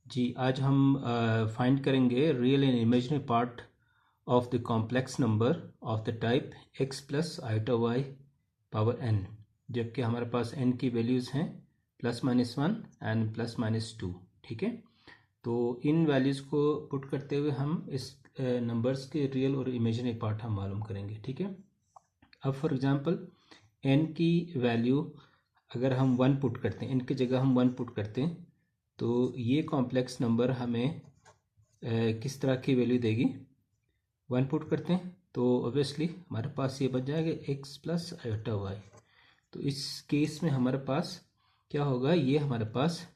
जी, आज हम फाइंड करेंगे real and imaginary part of the complex number of the type x plus iota Y power n, जबकि हमारे पास n की values हैं +-1 एंड +-2। ठीक है, तो इन वैल्यूज़ को पुट करते हुए हम इस नंबर्स के रियल और इमेजिनरी पार्ट हम मालूम करेंगे। ठीक है, अब फॉर एग्जांपल n की वैल्यू अगर हम 1 पुट करते हैं, n की जगह हम 1 पुट करते हैं, तो ये कॉम्प्लेक्स नंबर हमें किस तरह की वैल्यू देगी। 1 पुट करते हैं तो ऑब्वियसली हमारे पास ये बन जाएगा x प्लस आयोटा वाई। तो इस केस में हमारे पास क्या होगा, ये हमारे पास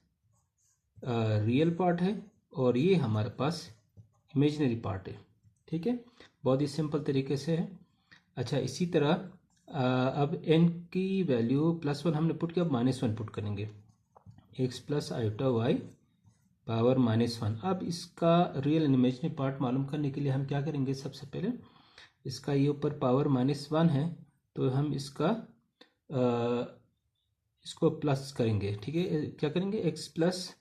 रियल पार्ट है और ये हमारे पास इमेजिनरी पार्ट है। ठीक है, बहुत ही सिंपल तरीके से है। अच्छा, इसी तरह अब n की वैल्यू +1 हमने पुट किया, अब -1 पुट करेंगे, x plus iota Y power -1। अब इसका रियल एंड इमेजिनरी पार्ट मालूम करने के लिए हम क्या करेंगे, सबसे पहले इसका ये ऊपर पावर -1 है तो हम इसको प्लस करेंगे। ठीक है, क्या करेंगे, x प्लस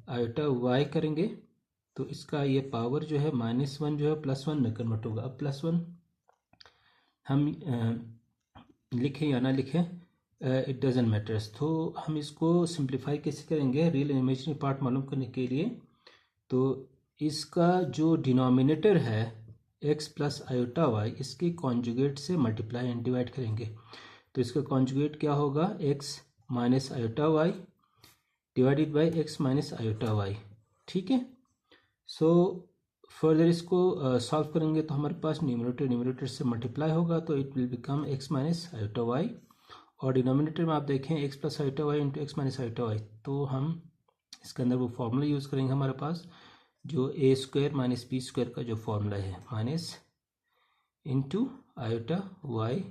आयोटा वाई करेंगे तो इसका ये पावर जो है -1 जो है +1 में कन्वर्ट होगा। अब +1 हम लिखें या ना लिखें, इट डजेंट मैटर्स। तो हम इसको सिंप्लीफाई कैसे करेंगे रियल एंड इमेजिनरी पार्ट मालूम करने के लिए, तो इसका जो डिनोमिनेटर है x प्लस आयोटा वाई, इसके कॉन्जुगेट से मल्टीप्लाई एंड डिवाइड करेंगे। तो इसका कॉन्जुगेट क्या होगा, x minus iota Y divided by x minus iota Y. ठीक है, सो फर्दर इसको सॉल्व करेंगे तो हमारे पास न्यूमरेटर से मल्टीप्लाई होगा तो it will become x minus iota Y, और डिनोमिनेटर में आप देखें x plus iota Y into X minus iota Y, तो हम इसके अंदर वो फॉर्मूला यूज़ करेंगे हमारे पास जो a square minus B square का जो फॉर्मूला है, minus into iota Y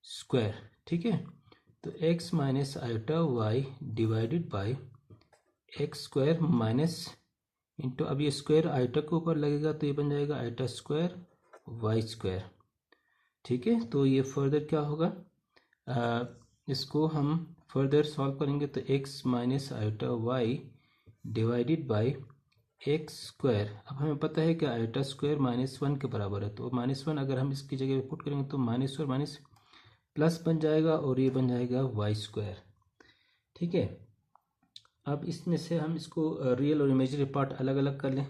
square. ठीक है, तो x minus iota Y divided by x square minus into, अब ये स्क्वायर आयोटा के ऊपर लगेगा तो ये बन जाएगा आयोटा स्क्वायर वाई स्क्वायर। ठीक है, तो ये फर्दर क्या होगा, इसको हम फर्दर सॉल्व करेंगे तो x minus iota Y divided by x square. अब हमें पता है कि आयोटा स्क्वायर -1 के बराबर है, तो -1 अगर हम इसकी जगह पुट करेंगे तो माइनस और माइनस प्लस बन जाएगा और ये बन जाएगा वाई स्क्वायर। ठीक है, अब इसमें से हम इसको रियल और इमेजिनरी पार्ट अलग अलग कर लें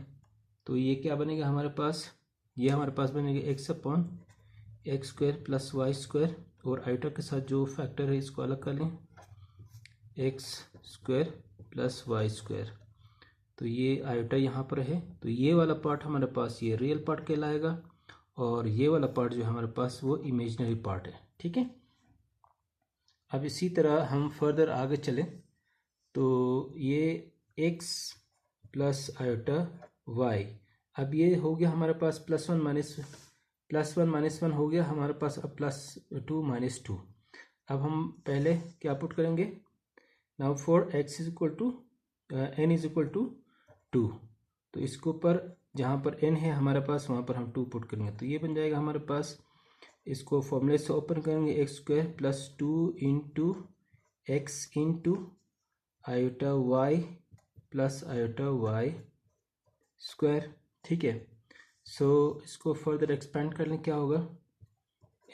तो ये क्या बनेगा हमारे पास, ये हमारे पास बनेगा x upon X square plus Y square, और आयोटा के साथ जो फैक्टर है इसको अलग कर लें, X square plus Y square. तो ये आयोटा यहाँ पर है तो ये वाला पार्ट हमारे पास ये रियल पार्ट कहलाएगा और ये वाला पार्ट जो हमारे पास वो इमेजिनरी पार्ट है। ठीक है, अब इसी तरह हम फर्दर आगे चलें तो ये x प्लस आयोटा वाई, अब ये हो गया हमारे पास +1 माइनस वन हो गया हमारे पास, अब +2 -2। अब हम पहले क्या पुट करेंगे, now for x is equal to n is equal to 2, तो इसके ऊपर जहाँ पर n है हमारे पास वहाँ पर हम 2 पुट करेंगे तो ये बन जाएगा हमारे पास, इसको फॉर्मूले से ओपन करेंगे, X square plus 2 into X into iota Y plus iota Y square. ठीक है, सो इसको फर्दर एक्सपेंड कर लें, क्या होगा,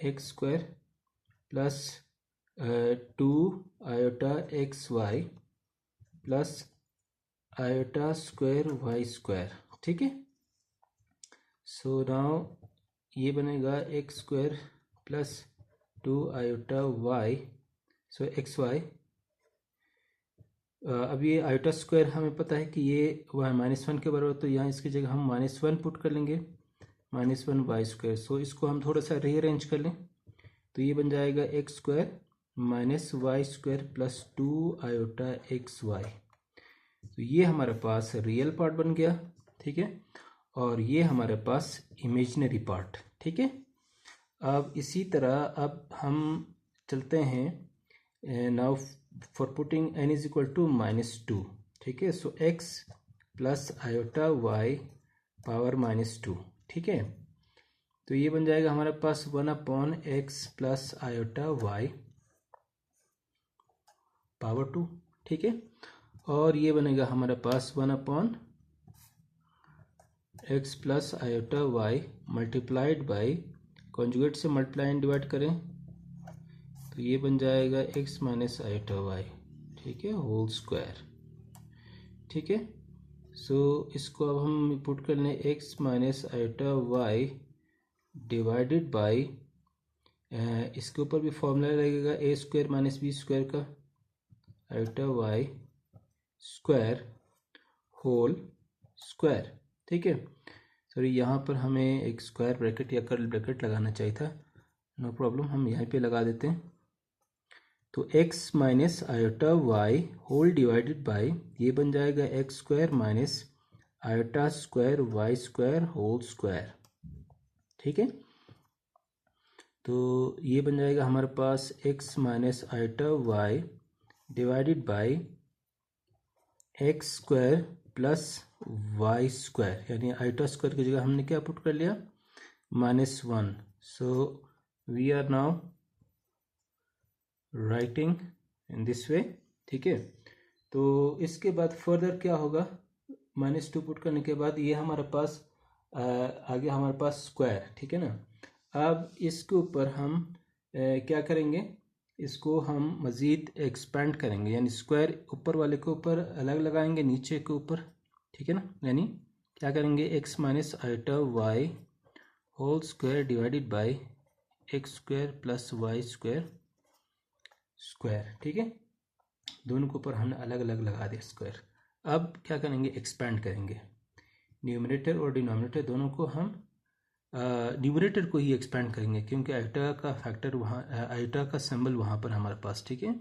X square plus 2 iota x Y plus iota square Y square. ठीक है, सो नाउ ये बनेगा X square plus 2 iota Y, so X Y. अब ये आयोटा स्क्वायर हमें पता है कि ये वह -1 के बराबर, तो यहाँ इसकी जगह हम -1 पुट कर लेंगे, -1 वाई स्क्वायर। सो इसको हम थोड़ा सा रीअरेंज कर लें तो ये बन जाएगा X square minus Y square plus 2 iota x Y. तो ये हमारे पास रियल पार्ट बन गया। ठीक है, और ये हमारे पास इमेजिनरी पार्ट। ठीक है, अब इसी तरह अब हम चलते हैं now for putting n is equal to -2। ठीक है, so x plus iota Y power -2। ठीक है, तो ये बन जाएगा हमारे पास 1 upon X plus iota Y power 2। ठीक है, और ये बनेगा हमारे पास 1 upon X plus iota Y multiplied by, conjugate से मल्टीप्लाई एंड डिवाइड करें तो ये बन जाएगा एक्स माइनस आयोटा वाई, ठीक है, होल स्क्वायर। ठीक है, सो इसको अब हम पुट कर लें X minus iota Y divided by, इसके ऊपर भी फॉर्मूला लगेगा A square minus B square का, iota Y square whole square. ठीक है, सॉरी यहाँ पर हमें एक स्क्वायर ब्रैकेट या कर्ल ब्रैकेट लगाना चाहिए था, नो प्रॉब्लम, हम यहाँ पे लगा देते हैं। तो x minus iota Y whole divided by, ये बन जाएगा X square minus iota square Y square whole square. ठीक है, तो ये बन जाएगा हमारे पास x minus iota Y divided by x square plus Y square, यानी आयोटा स्क्वायर की जगह हमने क्या पुट कर लिया, -1। So we are now writing in this way. ठीक है, तो इसके बाद फर्दर क्या होगा, -2 पुट करने के बाद ये हमारे पास आगे हमारे पास स्क्वायर। ठीक है ना, अब इसके ऊपर हम क्या करेंगे, इसको हम मज़ीद एक्सपेंड करेंगे, यानी स्क्वायर ऊपर वाले के ऊपर अलग लगाएंगे, नीचे के ऊपर। ठीक है ना, यानी क्या करेंगे, X minus iota Y whole square divided by x square plus Y square square. ठीक है, दोनों के ऊपर हमने अलग अलग लगा दिया स्क्वायर। अब क्या करेंगे, एक्सपेंड करेंगे, न्यूमरेटर और डिनोमिनेटर दोनों को हम न्यूमरेटर को ही एक्सपेंड करेंगे, क्योंकि आयोटा का फैक्टर वहाँ, आयोटा का सिंबल वहाँ पर हमारे पास। ठीक है,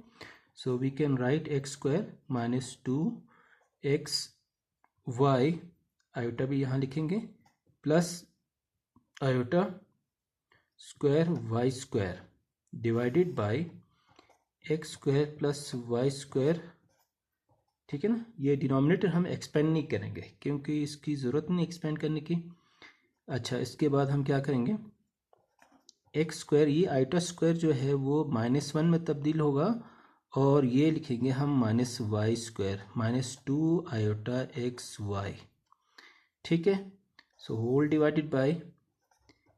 so we can write x square minus 2x y, iota भी यहाँ लिखेंगे, plus iota square Y square divided by x square plus Y square. ठीक है ना, ये डिनोमिनेटर हम एक्सपेंड नहीं करेंगे क्योंकि इसकी ज़रूरत नहीं एक्सपेंड करने की। अच्छा, इसके बाद हम क्या करेंगे, एक्स स्क्वायर, ये आयोटा स्क्वायर जो है वो -1 में तब्दील होगा, और ये लिखेंगे हम minus Y square, -2 iota x y. ठीक है, so whole divided by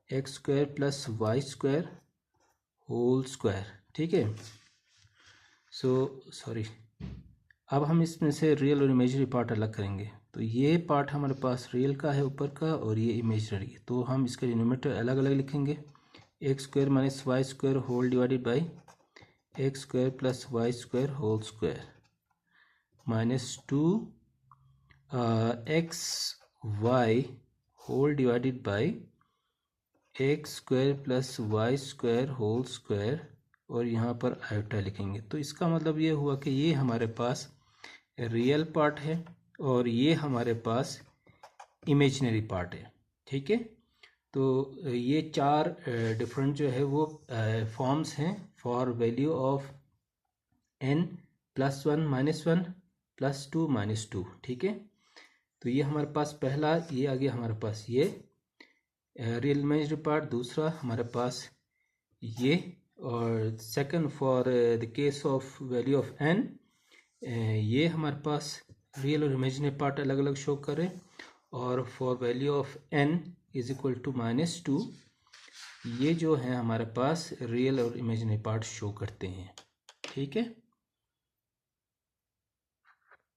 x square plus Y square whole square. ठीक है, सो सॉरी, अब हम इसमें से रियल और इमेजनरी पार्ट अलग करेंगे। तो ये पार्ट हमारे पास रियल का है ऊपर का, और ये इमेजनरी है, तो हम इसका डिनोमिनेटर अलग अलग लिखेंगे, x square minus Y square whole divided by x square plus Y square whole square, -2 x y whole divided by x square plus Y square whole square, और यहाँ पर आयोटा लिखेंगे। तो इसका मतलब ये हुआ कि ये हमारे पास रियल पार्ट है और ये हमारे पास इमेजिनरी पार्ट है। ठीक है, तो ये चार डिफरेंट जो है वो फॉर्म्स हैं फॉर वैल्यू ऑफ n +1 -1 +2 -2। ठीक है, तो ये हमारे पास पहला, ये आ गया हमारे पास ये रियल इमेजिनरी पार्ट, दूसरा हमारे पास ये, और second for the case of value of n, ये हमारे पास रियल और इमेजिनरी पार्ट अलग अलग शो करें, और फॉर वैल्यू ऑफ n = -2, ये जो है हमारे पास रियल और इमेजिनरी पार्ट शो करते हैं। ठीक है।